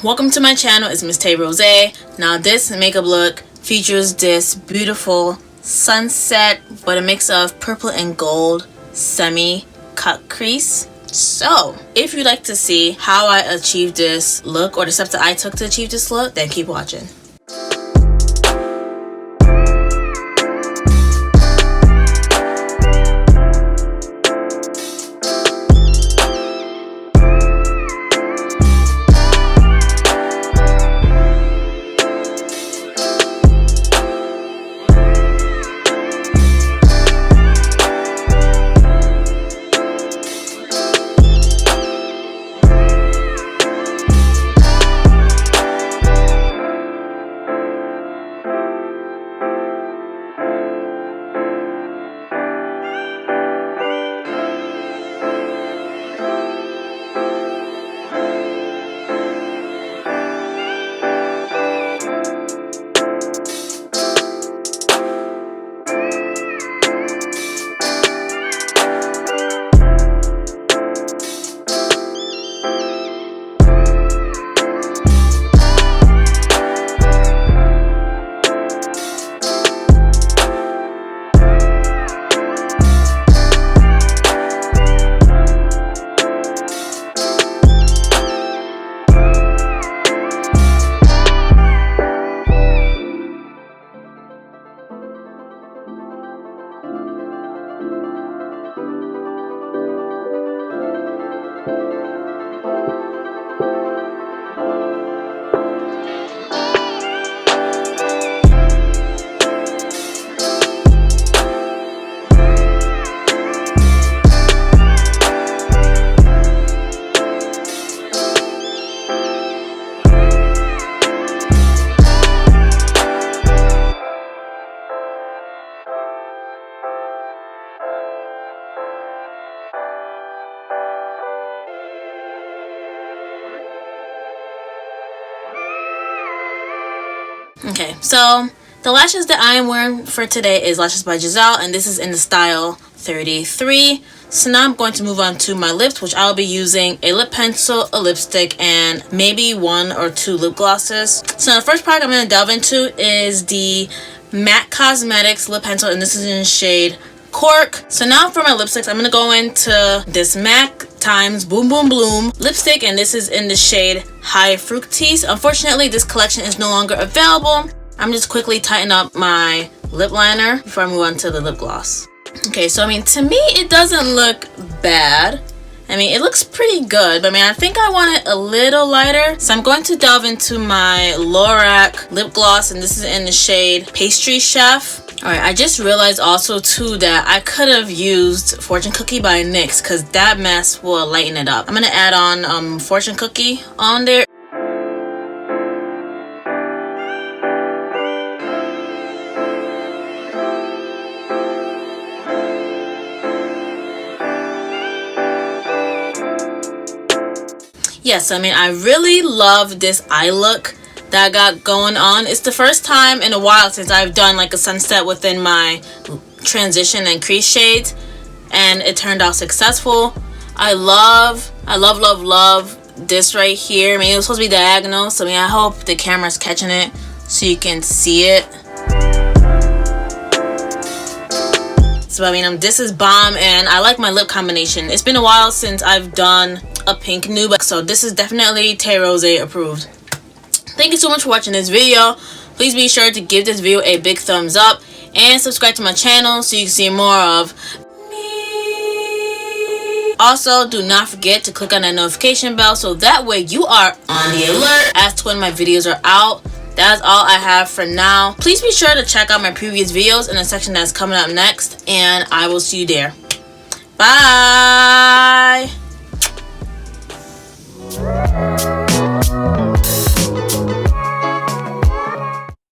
Welcome to my channel. It's Miss Tay Rosé. Now this makeup look features this beautiful sunset with a mix of purple and gold semi-cut crease. So if you'd like to see how I achieved this look or the steps that I took to achieve this look, then keep watching. Okay, so the lashes that I am wearing for today is Lashes by Gisele, and this is in the style 33. So now I'm going to move on to my lips, which I'll be using a lip pencil, a lipstick, and maybe 1 or 2 lip glosses. So the first product I'm going to delve into is the LORAC Cosmetics Lip Pencil, and this is in the shade Cork. So now for my lipsticks, I'm going to go into this MAC times Boom Boom Bloom lipstick, and this is in the shade Hi-Fructease. Unfortunately, this collection is no longer available. I'm just quickly tightening up my lip liner before I move on to the lip gloss. Okay, so I mean, to me, it doesn't look bad. I mean, it looks pretty good, but I mean, I think I want it a little lighter. So I'm going to delve into my LORAC lip gloss, and this is in the shade Pastry Chef. Alright, I just realized also too that I could have used Fortune Cookie by NYX, because that mess will lighten it up. I'm going to add on Fortune Cookie on there. Yes, I mean, I really love this eye look that I got going on. It's the first time in a while since I've done like a sunset within my transition and crease shades, and it turned out successful. I love this right here. I mean, it was supposed to be diagonal, so I mean, I hope the camera's catching it so you can see it. So I mean, this is bomb, and I like my lip combination. It's been a while since I've done a pink nude, so this is definitely Tay Rosé approved. Thank you so much for watching this video. Please be sure to give this video a big thumbs up and subscribe to my channel so you can see more of me. Also, do not forget to click on that notification bell so that way you are on the alert as to when my videos are out. That's all I have for now. Please be sure to check out my previous videos in the section that's coming up next, and I will see you there. Bye!